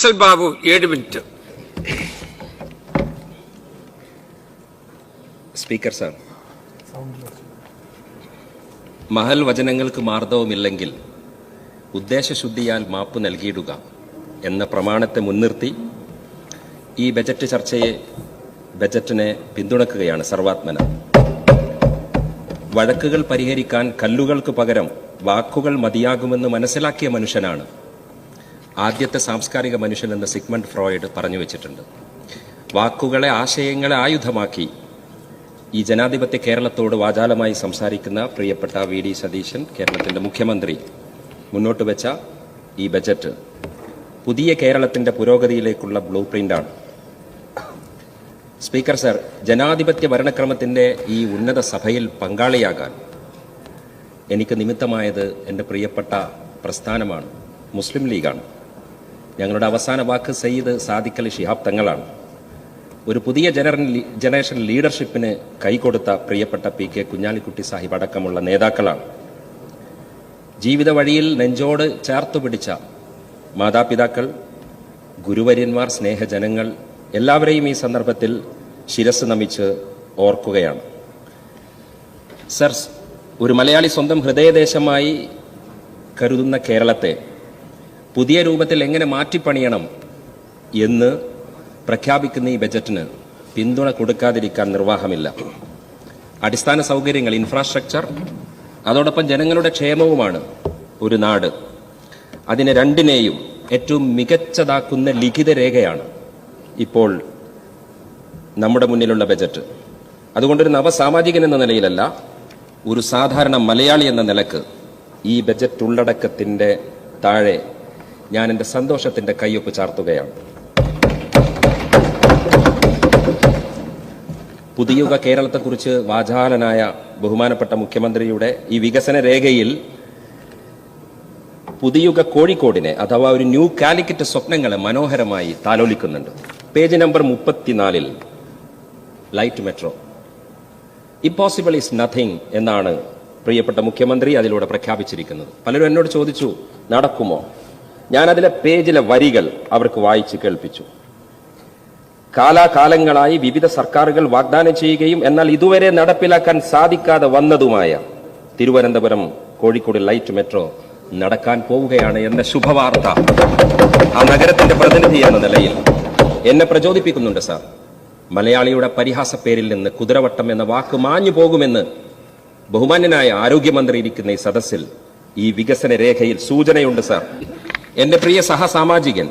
Faisal Babu 7 minute. Speaker sir, മഹൽ വചനങ്ങൾക്ക് മാർദ്ദവമില്ലെങ്കിൽ ഉദ്ദേശശുദ്ധിയാൽ മാപ്പ് നൽകിയിടുക എന്ന പ്രമാണത്തെ മുൻനിർത്തി ഈ ബജറ്റിനെ പിന്തുണക്കുകയാണ് സർവാത്മന. വഴക്കുകൾ പരിഹരിക്കാൻ കല്ലുകൾക്ക് പകരം വാക്കുകൾ മതിയാകുമെന്ന് മനസ്സിലാക്കിയ മനുഷ്യനാണ് ആദ്യത്തെ സാംസ്കാരിക മനുഷ്യനെന്ന് സിഗ്മണ്ട് ഫ്രോയിഡ് പറഞ്ഞു വെച്ചിട്ടുണ്ട്. വാക്കുകളെ, ആശയങ്ങളെ ആയുധമാക്കി ഈ ജനാധിപത്യ കേരളത്തോട് വാചാലമായി സംസാരിക്കുന്ന പ്രിയപ്പെട്ട വി ഡി സതീശൻ, കേരളത്തിന്റെ മുഖ്യമന്ത്രി, മുന്നോട്ട് വെച്ച ഈ ബജറ്റ് പുതിയ കേരളത്തിന്റെ പുരോഗതിയിലേക്കുള്ള ബ്ലൂ പ്രിന്റാണ്. സ്പീക്കർ സർ, ജനാധിപത്യ ഭരണക്രമത്തിന്റെ ഈ ഉന്നത സഭയിൽ പങ്കാളിയാകാൻ എനിക്ക് നിമിത്തമായത് എൻ്റെ പ്രിയപ്പെട്ട പ്രസ്ഥാനമാണ്, മുസ്ലിം ലീഗാണ്. ഞങ്ങളുടെ അവസാന വാക്ക് സയ്യിദ് സാദിഖ് അലി ശിഹാബ് തങ്ങളാണ്. ഒരു പുതിയ ജനറേഷൻ ലീഡർഷിപ്പിന് കൈകൊടുത്ത പ്രിയപ്പെട്ട PK കുഞ്ഞാലിക്കുട്ടി സാഹിബ് അടക്കമുള്ള നേതാക്കളാണ്. ജീവിത വഴിയിൽ നെഞ്ചോട് ചേർത്തുപിടിച്ച മാതാപിതാക്കൾ, ഗുരുവര്യന്മാർ, സ്നേഹജനങ്ങൾ എല്ലാവരെയും ഈ സന്ദർഭത്തിൽ ശിരസ് നമിച്ച് ഓർക്കുകയാണ്. സർ, ഒരു മലയാളി സ്വന്തം ഹൃദയദേശമായി കരുതുന്ന കേരളത്തെ പുതിയ രൂപത്തിൽ എങ്ങനെ മാറ്റിപ്പണിയണം എന്ന് പ്രഖ്യാപിക്കുന്ന ഈ ബജറ്റിന് പിന്തുണ കൊടുക്കാതിരിക്കാൻ നിർവാഹമില്ല. അടിസ്ഥാന സൗകര്യങ്ങൾ, ഇൻഫ്രാസ്ട്രക്ചർ, അതോടൊപ്പം ജനങ്ങളുടെ ക്ഷേമവുമാണ് ഒരു നാട്. അതിനെ രണ്ടിനെയും ഏറ്റവും മികച്ചതാക്കുന്ന ലിഖിത രേഖയാണ് ഇപ്പോൾ നമ്മുടെ മുന്നിലുള്ള ബജറ്റ്. അതുകൊണ്ടൊരു നവസാമാജികൻ എന്ന നിലയിലല്ല, ഒരു സാധാരണ മലയാളി എന്ന നിലക്ക് ഈ ബജറ്റ് ഉള്ളടക്കത്തിന്റെ താഴെ ഞാൻ എൻ്റെ സന്തോഷത്തിന്റെ കയ്യൊപ്പ് ചാർത്തുകയാണ്. പുതിയുഗ കേരളത്തെക്കുറിച്ച് വാചാലനായ ബഹുമാനപ്പെട്ട മുഖ്യമന്ത്രിയുടെ ഈ വികസന രേഖയിൽ പുതിയുഗ കോഴിക്കോടിനെ അഥവാ ഒരു ന്യൂ കാലിക്കറ്റ് സ്വപ്നങ്ങളെ മനോഹരമായി താലോലിക്കുന്നുണ്ട്. Page number 34 light metro, impossible is nothing എന്നാണ് പ്രിയപ്പെട്ട മുഖ്യമന്ത്രി അതിലൂടെ പ്രഖ്യാപിച്ചിരിക്കുന്നത്. പലരും എന്നോട് ചോദിച്ചു, നടക്കുമോ? ഞാൻ അതിലെ പേജിലെ വരികൾ അവർക്ക് വായിച്ച് കേൾപ്പിച്ചു. കാലാകാലങ്ങളായി വിവിധ സർക്കാരുകൾ വാഗ്ദാനം ചെയ്യുകയും എന്നാൽ ഇതുവരെ നടപ്പിലാക്കാൻ സാധിക്കാതെ വന്നതുമായ തിരുവനന്തപുരം കോഴിക്കോട് ലൈറ്റ് മെട്രോ നടക്കാൻ പോവുകയാണ് എന്ന ശുഭവാർത്ത ആ നഗരത്തിന്റെ പ്രതിനിധി എന്ന നിലയിൽ എന്നെ പ്രചോദിപ്പിക്കുന്നുണ്ട് സാർ. മലയാളിയുടെ പരിഹാസ പേരിൽ നിന്ന് കുതിരവട്ടം എന്ന വാക്ക് മാഞ്ഞു പോകുമെന്ന് ബഹുമാന്യനായ ആരോഗ്യമന്ത്രി ഇരിക്കുന്ന ഈ സദസ്സിൽ ഈ വികസന രേഖയിൽ സൂചനയുണ്ട് സാർ. എന്റെ പ്രിയ സഹസാമാജികൻ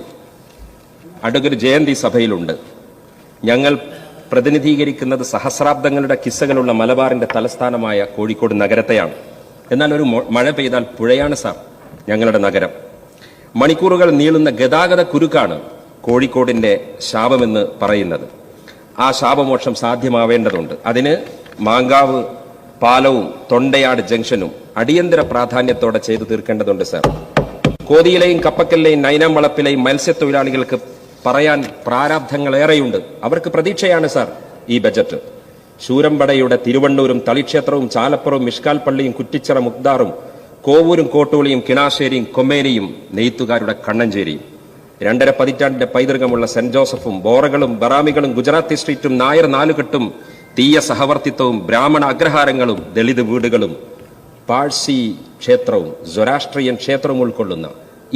അഡ്വക്കേറ്റ് ജയന്തി സഭയിലുണ്ട്. ഞങ്ങൾ പ്രതിനിധീകരിക്കുന്നത് സഹസ്രാബ്ദങ്ങളുടെ കിസ്സകളുള്ള മലബാറിന്റെ തലസ്ഥാനമായ കോഴിക്കോട് നഗരത്തെയാണ്. എന്നാൽ ഒരു മഴ പെയ്താൽ പുഴയാണ് സാർ ഞങ്ങളുടെ നഗരം. മണിക്കൂറുകൾ നീളുന്ന ഗതാഗത കുരുക്കാണ് കോഴിക്കോടിന്റെ ശാപമെന്ന് പറയുന്നത്. ആ ശാപമോക്ഷം സാധ്യമാവേണ്ടതുണ്ട്. അതിന് മാങ്കാവ് പാലവും തൊണ്ടയാട് ജംഗ്ഷനും അടിയന്തര പ്രാധാന്യത്തോടെ ചെയ്തു തീർക്കേണ്ടതുണ്ട് സാർ. കോതിയിലെയും കപ്പക്കലിലെയും നൈനാം വളപ്പിലെയും മത്സ്യത്തൊഴിലാളികൾക്ക് പറയാൻ പ്രാരാബ്ധങ്ങളേറെയുണ്ട്. അവർക്ക് പ്രതീക്ഷയാണ് സാർ ഈ ബജറ്റ്. ശൂരമ്പടയുടെ തിരുവണ്ണൂരും തളിക്ഷേത്രവും ചാലപ്പുറവും മിഷ്കാൽ പള്ളിയും കുറ്റിച്ചിറ മുക്താറും കോവൂരും കോട്ടൂളിയും കിണാശ്ശേരിയും കൊമ്മേരിയും നെയ്ത്തുകാരുടെ കണ്ണഞ്ചേരിയും 2.5 പതിറ്റാണ്ടിന്റെ പൈതൃകമുള്ള സെന്റ് ജോസഫും ബോറകളും ബറാമികളും ഗുജറാത്തി സ്ട്രീറ്റും നായർ നാലുകെട്ടും തീയ സഹവർത്തിത്വവും ബ്രാഹ്മണ അഗ്രഹാരങ്ങളും ദളിത് വീടുകളും പാഴ്സി ക്ഷേത്രവും സ്വരാഷ്ട്രീയൻ ക്ഷേത്രവും ഉൾക്കൊള്ളുന്ന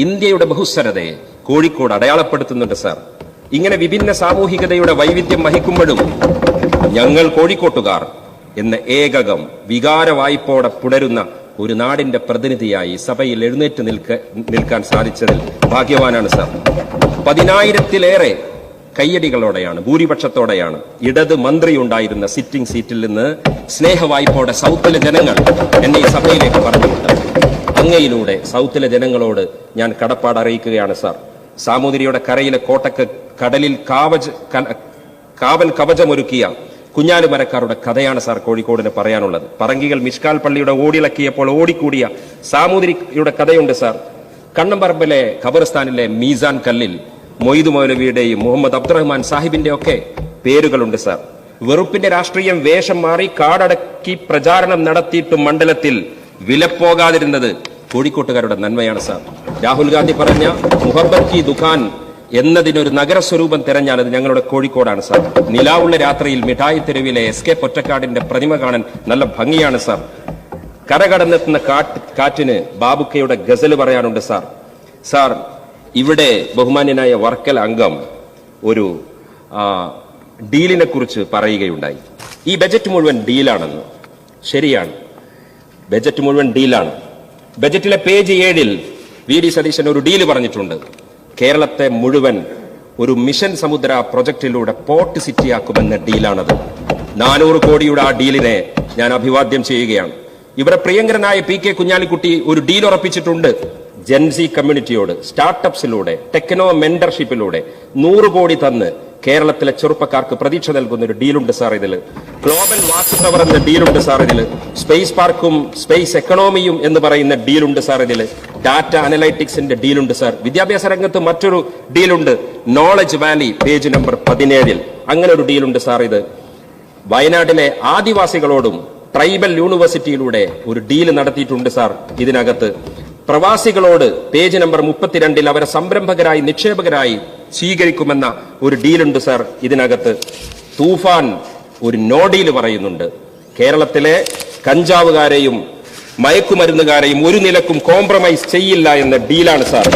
ഇന്ത്യയുടെ ബഹുസ്വരതയെ കോഴിക്കോട് അടയാളപ്പെടുത്തുന്നുണ്ട് സാർ. ഇങ്ങനെ വിഭിന്ന സാമൂഹികതയുടെ വൈവിധ്യം വഹിക്കുമ്പോഴും ഞങ്ങൾ കോഴിക്കോട്ടുകാർ എന്ന ഏകകം വികാരവായ്പോടെ പുണരുന്ന ഒരു നാടിന്റെ പ്രതിനിധിയായി സഭയിൽ എഴുന്നേറ്റ് നിൽക്കാൻ സാധിച്ചതിൽ ഭാഗ്യവാനാണ് സാർ. 10,000-ലേറെ കയ്യടികളോടെയാണ്, ഭൂരിപക്ഷത്തോടെയാണ് ഇടത് മന്ത്രി ഉണ്ടായിരുന്ന സിറ്റിംഗ് സീറ്റിൽ നിന്ന് സ്നേഹവായ്പോടെ സൗത്തിലെ ജനങ്ങൾ എന്നെ ഈ സഭയിലേക്ക് പറഞ്ഞുവിട്ടത്. അങ്ങയിലൂടെ സൗത്തിലെ ജനങ്ങളോട് ഞാൻ കടപ്പാട് അറിയിക്കുകയാണ് സാർ. സാമൂതിരിയുടെ കരയിലെ കോട്ടക്ക് കടലിൽ കാവൽ കവചമൊരുക്കിയ കുഞ്ഞാലുമരക്കാരുടെ കഥയാണ് സാർ കോഴിക്കോടിന് പറയാനുള്ളത്. പറങ്കികൾ മിഷ്കാൽ പള്ളിയുടെ ഓടിളക്കിയപ്പോൾ ഓടിക്കൂടിയ സാമൂതിരിയുടെ കഥയുണ്ട് സാർ. കണ്ണമ്പറമ്പിലെ ഖബർസ്ഥാനിലെ മീസാൻ കല്ലിൽ മൊയ്തു മൗലവിയുടെയും മുഹമ്മദ് അബ്ദുറഹ്മാൻ സാഹിബിന്റെ ഒക്കെ പേരുകളുണ്ട് സാർ. വെറുപ്പിന്റെ രാഷ്ട്രീയം വേഷം മാറി കാടടക്കി പ്രചാരണം നടത്തിയിട്ടും മണ്ഡലത്തിൽ വിലപ്പോകാതിരുന്നത് കോഴിക്കോട്ടുകാരുടെ നന്മയാണ് സാർ. രാഹുൽ ഗാന്ധി പറഞ്ഞ മുഹബ്ബത്ത് കി ദുഖാൻ എന്നതിനൊരു നഗരസ്വരൂപം തിരഞ്ഞാൽ അത് ഞങ്ങളുടെ കോഴിക്കോടാണ് സാർ. നിലാവുള്ള രാത്രിയിൽ മിഠായി തെരുവിലെ എസ് കെ പൊറ്റക്കാടിന്റെ പ്രതിമ കാണാൻ നല്ല ഭംഗിയാണ് സാർ. കരകടന്നെത്തുന്ന കാറ്റിന് ബാബുക്കയുടെ ഗസല് പറയാനുണ്ട് സാർ. സാർ, ഇവിടെ ബഹുമാന്യനായ വർക്കൽ അംഗം ഒരു ഡീലിനെ കുറിച്ച് പറയുകയുണ്ടായി. ഈ ബജറ്റ് മുഴുവൻ ഡീലാണെന്ന്. ശരിയാണ്, ബജറ്റ് മുഴുവൻ ഡീലാണ്. ബജറ്റിലെ പേജ് 7 വി.ഡി. സതീശൻ ഒരു ഡീല് പറഞ്ഞിട്ടുണ്ട്. കേരളത്തെ മുഴുവൻ ഒരു മിഷൻ സമുദ്ര പ്രൊജക്ടിലൂടെ പോർട്ട് സിറ്റിയാക്കുമെന്ന ഡീലാണത്. 400 കോടിയുടെ ആ ഡീലിനെ ഞാൻ അഭിവാദ്യം ചെയ്യുകയാണ്. ഇവിടെ പ്രിയങ്കരനായ പി.കെ. കുഞ്ഞാലിക്കുട്ടി ഒരു ഡീൽ ഉറപ്പിച്ചിട്ടുണ്ട്. ജെൻസി കമ്മ്യൂണിറ്റിയോട് സ്റ്റാർട്ടപ്സിലൂടെ ടെക്നോ മെന്റർഷിപ്പിലൂടെ 100 കോടി തന്ന് കേരളത്തിലെ ചെറുപ്പക്കാർക്ക് പ്രതീക്ഷ നൽകുന്ന ഒരു ഡീലുണ്ട് സാർ ഇതിൽ. ഗ്ലോബൽ വാച്ച് ടവർ എന്ന ഡീലുണ്ട് സാർ ഇതിൽ. സ്പേസ് പാർക്കും സ്പേസ് എക്കണോമിയും എന്ന് പറയുന്ന ഡീലുണ്ട് സാർ ഇതിൽ. ഡാറ്റ അനലൈറ്റിക്സിന്റെ ഡീലുണ്ട് സാർ. വിദ്യാഭ്യാസ രംഗത്ത് മറ്റൊരു ഡീലുണ്ട്, നോളജ് വാലി, പേജ് നമ്പർ 17. അങ്ങനെ ഒരു ഡീലുണ്ട് സാർ ഇത്. വയനാട്ടിലെ ആദിവാസികളോടും ട്രൈബൽ യൂണിവേഴ്സിറ്റിയിലൂടെ ഒരു ഡീല് നടത്തിയിട്ടുണ്ട് സാർ ഇതിനകത്ത്. പ്രവാസികളോട് പേജ് നമ്പർ 32 അവരെ സംരംഭകരായി നിക്ഷേപകരായി സ്വീകരിക്കുമെന്ന ഒരു ഡീലുണ്ട് സാർ ഇതിനകത്ത്. തൂഫാൻ ഒരു നോ ഡീല് പറയുന്നുണ്ട്. കേരളത്തിലെ കഞ്ചാവുകാരെയും മയക്കുമരുന്നുകാരെയും ഒരു നിലക്കും കോംപ്രമൈസ് ചെയ്യില്ല എന്ന ഡീലാണ് സാർ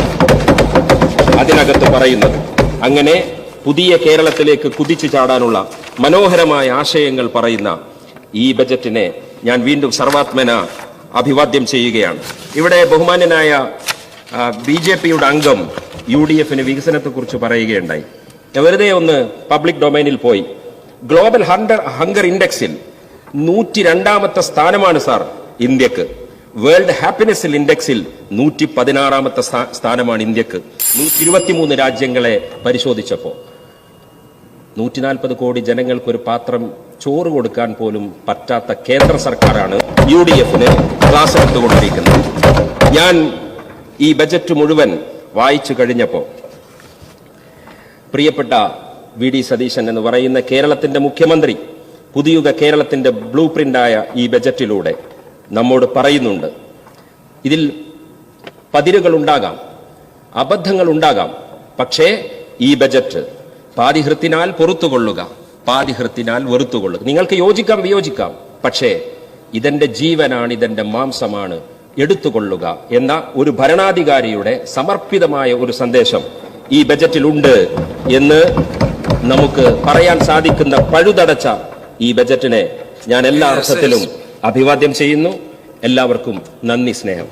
അതിനകത്ത് പറയുന്നത്. അങ്ങനെ പുതിയ കേരളത്തിലേക്ക് കുതിച്ചു ചാടാനുള്ള മനോഹരമായ ആശയങ്ങൾ പറയുന്ന ഈ ബജറ്റിനെ ഞാൻ വീണ്ടും സർവാത്മന അഭിവാദ്യം ചെയ്യുകയാണ്. ഇവിടെ ബഹുമാന്യനായ BJPയുടെ അംഗം UDFന് വികസനത്തെക്കുറിച്ച് പറയുകയുണ്ടായി. വെറുതെ ഒന്ന് പബ്ലിക് ഡൊമൈനിൽ പോയി. ഗ്ലോബൽ ഹങ്കർ ഇൻഡെക്സിൽ 102ാമത്തെ സ്ഥാനമാണ് സാർ ഇന്ത്യക്ക്. വേൾഡ് ഹാപ്പിനെസ് ഇൻഡെക്സിൽ 116ാമത്തെ സ്ഥാനമാണ് ഇന്ത്യക്ക്. 123 രാജ്യങ്ങളെ പരിശോധിച്ചപ്പോൾ 140 കോടി ജനങ്ങൾക്ക് ഒരു പാത്രം ചോറ് കൊടുക്കാൻ പോലും പറ്റാത്ത കേന്ദ്ര സർക്കാരാണ് UDFന് ക്ലാസ് എടുത്തുകൊണ്ടിരിക്കുന്നത്. ഞാൻ ഈ ബജറ്റ് മുഴുവൻ വായിച്ചു കഴിഞ്ഞപ്പോൾ പ്രിയപ്പെട്ട വി.ഡി. സതീശൻ എന്ന് പറയുന്ന കേരളത്തിന്റെ മുഖ്യമന്ത്രി പുതിയുഗ കേരളത്തിന്റെ ബ്ലൂ പ്രിന്റായ ഈ ബജറ്റിലൂടെ നമ്മോട് പറയുന്നുണ്ട്, ഇതിൽ പതിരുകളുണ്ടാകാം, അബദ്ധങ്ങളുണ്ടാകാം, പക്ഷേ ഈ ബജറ്റ് പാതിഹൃത്തിനാൽ പൊറുത്തുകൊള്ളുക, പാതിഹൃത്തിനാൽ വെറുത്തുകൊള്ളുക. നിങ്ങൾക്ക് യോജിക്കാം വിയോജിക്കാം, പക്ഷേ ഇതെന്റെ ജീവനാണ്, ഇതെന്റെ മാംസമാണ്, എടുത്തുകൊള്ളുക എന്ന ഒരു ഭരണാധികാരിയുടെ സമർപ്പിതമായ ഒരു സന്ദേശം ഈ ബജറ്റിലുണ്ട് എന്ന് നമുക്ക് പറയാൻ സാധിക്കുന്ന പഴുതടച്ച ഈ ബജറ്റിനെ ഞാൻ എല്ലാ അർത്ഥത്തിലും അഭിവാദ്യം ചെയ്യുന്നു. എല്ലാവർക്കും നന്ദി, സ്നേഹം.